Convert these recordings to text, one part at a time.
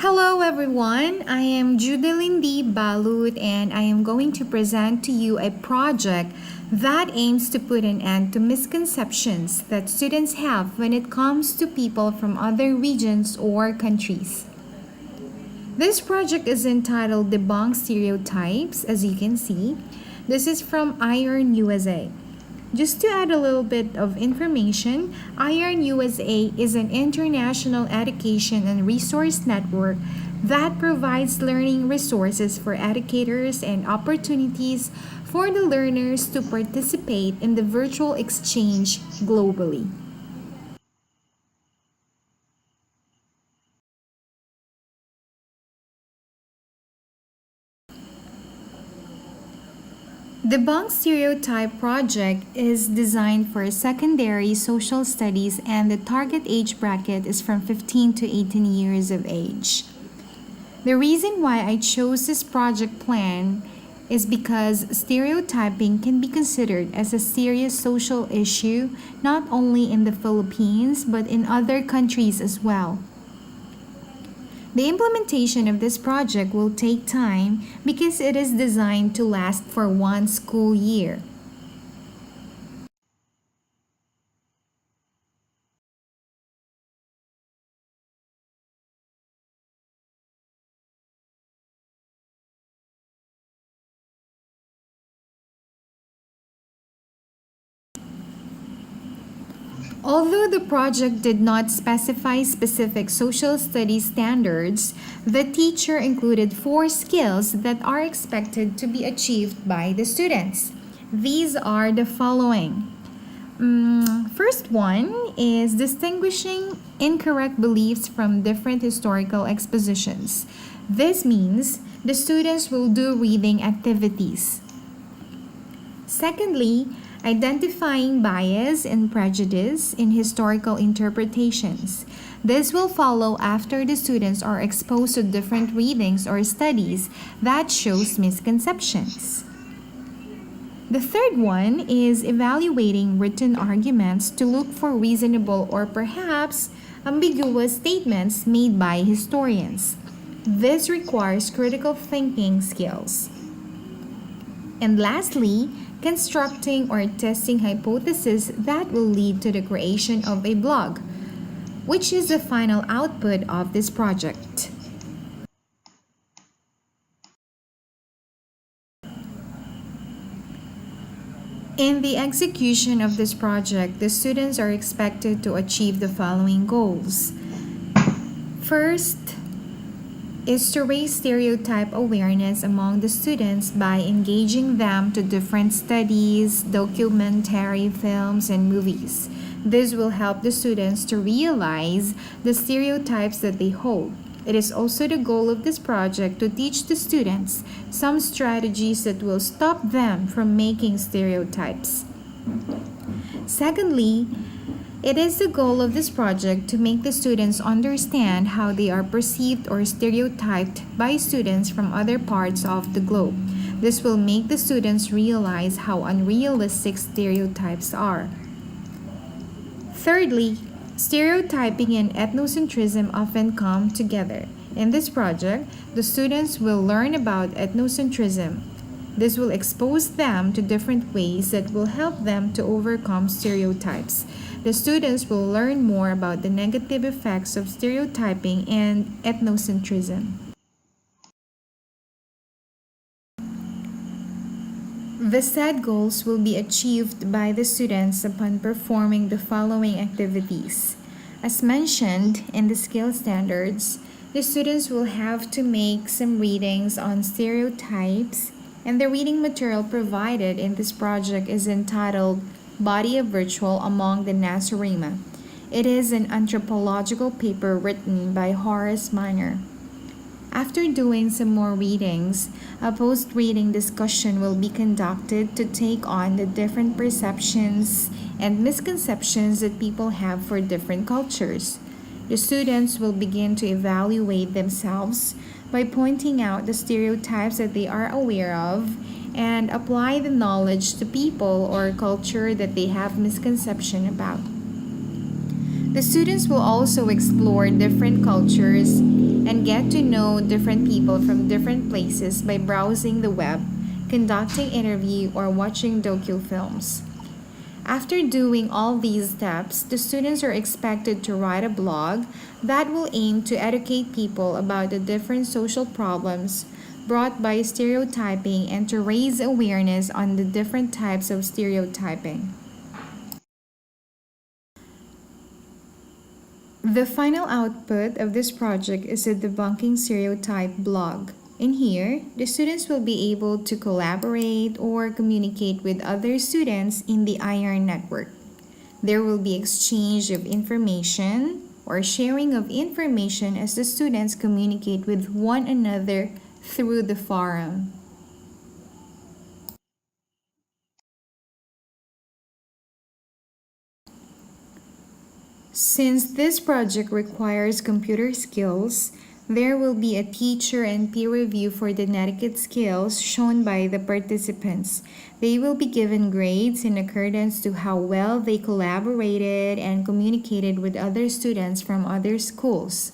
Hello everyone, I am Judelindi Balut and I am going to present to you a project that aims to put an end to misconceptions that students have when it comes to people from other regions or countries. This project is entitled Debunk Stereotypes, as you can see. This is from Iron USA. Just to add a little bit of information, Iron USA is an international education and resource network that provides learning resources for educators and opportunities for the learners to participate in the virtual exchange globally. The Debunk Stereotype project is designed for secondary social studies and the target age bracket is from 15 to 18 years of age. The reason why I chose this project plan is because stereotyping can be considered as a serious social issue not only in the Philippines but in other countries as well. The implementation of this project will take time because it is designed to last for one school year. Although the project did not specify specific social studies standards, the teacher included 4 skills that are expected to be achieved by the students. These are the following. First one is distinguishing incorrect beliefs from different historical expositions. This means the students will do reading activities. Secondly, identifying bias and prejudice in historical interpretations. This will follow after the students are exposed to different readings or studies that shows misconceptions. The third one is evaluating written arguments to look for reasonable or perhaps ambiguous statements made by historians. This requires critical thinking skills. And lastly, constructing or testing hypotheses that will lead to the creation of a blog, which is the final output of this project. In the execution of this project, the students are expected to achieve the following goals. First, is to raise stereotype awareness among the students by engaging them to different studies, documentary films, and movies. This will help the students to realize the stereotypes that they hold. It is also the goal of this project to teach the students some strategies that will stop them from making stereotypes. Secondly, it is the goal of this project to make the students understand how they are perceived or stereotyped by students from other parts of the globe. This will make the students realize how unrealistic stereotypes are. Thirdly, stereotyping and ethnocentrism often come together. In this project, the students will learn about ethnocentrism. This will expose them to different ways that will help them to overcome stereotypes. The students will learn more about the negative effects of stereotyping and ethnocentrism. The said goals will be achieved by the students upon performing the following activities. As mentioned in the skill standards, the students will have to make some readings on stereotypes, and the reading material provided in this project is entitled Body of Ritual Among the Nazarima. It is an anthropological paper written by Horace Mann. After doing some more readings, a post-reading discussion will be conducted to take on the different perceptions and misconceptions that people have for different cultures. The students will begin to evaluate themselves by pointing out the stereotypes that they are aware of and apply the knowledge to people or culture that they have misconception about. The students will also explore different cultures and get to know different people from different places by browsing the web, conducting interview, or watching docu-films. After doing all these steps, the students are expected to write a blog that will aim to educate people about the different social problems brought by stereotyping and to raise awareness on the different types of stereotyping. The final output of this project is a debunking stereotype blog. In here, the students will be able to collaborate or communicate with other students in the IR network. There will be exchange of information or sharing of information as the students communicate with one another through the forum. Since this project requires computer skills, there will be a teacher and peer review for the etiquette skills shown by the participants. They will be given grades in accordance to how well they collaborated and communicated with other students from other schools.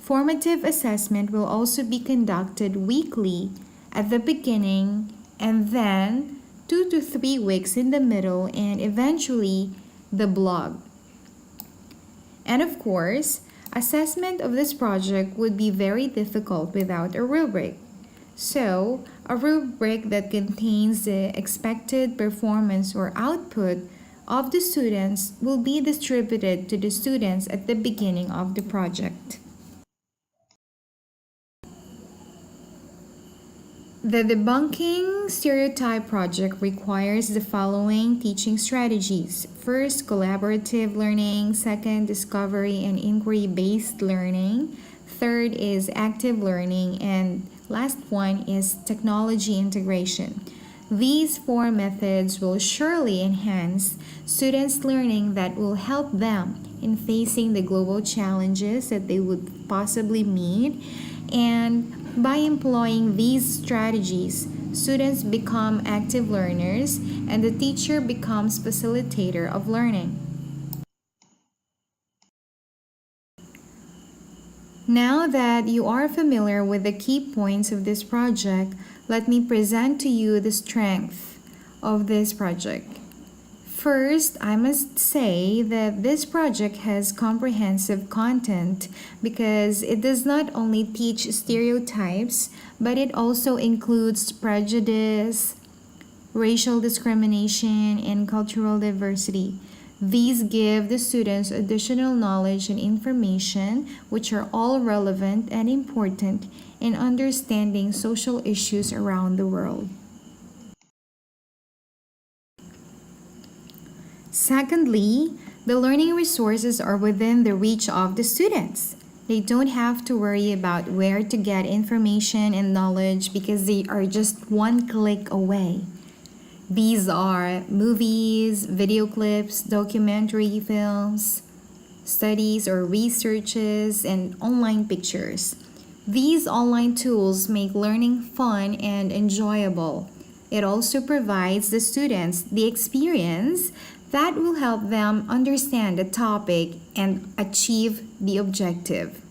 Formative assessment will also be conducted weekly at the beginning and then 2 to 3 weeks in the middle and eventually the blog. And of course, assessment of this project would be very difficult without a rubric. So, a rubric that contains the expected performance or output of the students will be distributed to the students at the beginning of the project. The Debunking Stereotype project requires the following teaching strategies. First, collaborative learning. Second, discovery and inquiry-based learning. Third is active learning. And last one is technology integration. These 4 methods will surely enhance students' learning that will help them in facing the global challenges that they would possibly meet. And by employing these strategies, students become active learners and the teacher becomes facilitator of learning. Now that you are familiar with the key points of this project, let me present to you the strength of this project. First, I must say that this project has comprehensive content because it does not only teach stereotypes, but it also includes prejudice, racial discrimination, and cultural diversity. These give the students additional knowledge and information which are all relevant and important in understanding social issues around the world. Secondly, the learning resources are within the reach of the students. They don't have to worry about where to get information and knowledge because they are just one click away. These are movies, video clips, documentary films, studies or researches, and online pictures. These online tools make learning fun and enjoyable. It also provides the students the experience that will help them understand the topic and achieve the objective.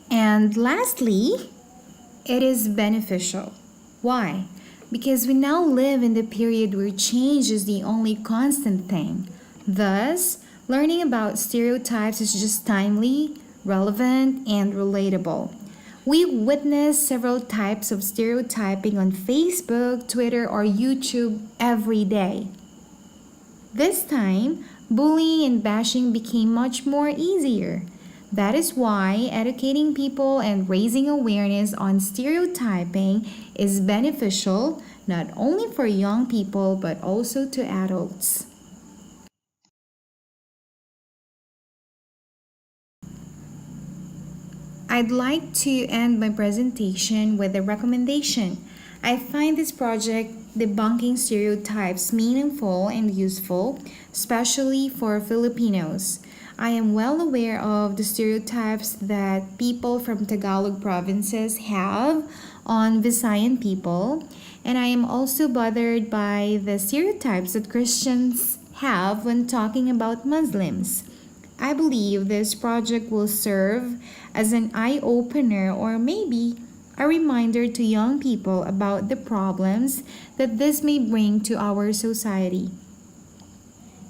And lastly, it is beneficial. Why? Because we now live in the period where change is the only constant thing. Thus, learning about stereotypes is just timely, relevant, and relatable. We witness several types of stereotyping on Facebook, Twitter, or YouTube every day. This time, bullying and bashing became much more easier. That is why educating people and raising awareness on stereotyping is beneficial not only for young people but also to adults. I'd like to end my presentation with a recommendation. I find this project, Debunking Stereotypes, meaningful and useful, especially for Filipinos. I am well aware of the stereotypes that people from Tagalog provinces have on Visayan people, and I am also bothered by the stereotypes that Christians have when talking about Muslims. I believe this project will serve as an eye opener or maybe a reminder to young people about the problems that this may bring to our society.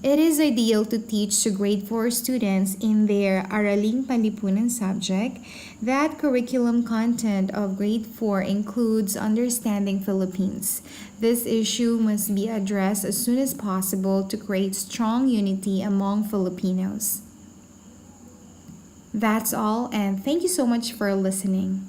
It is ideal to teach to grade 4 students in their Araling Panlipunan subject. That curriculum content of grade 4 includes understanding Philippines. This issue must be addressed as soon as possible to create strong unity among Filipinos. That's all, and thank you so much for listening.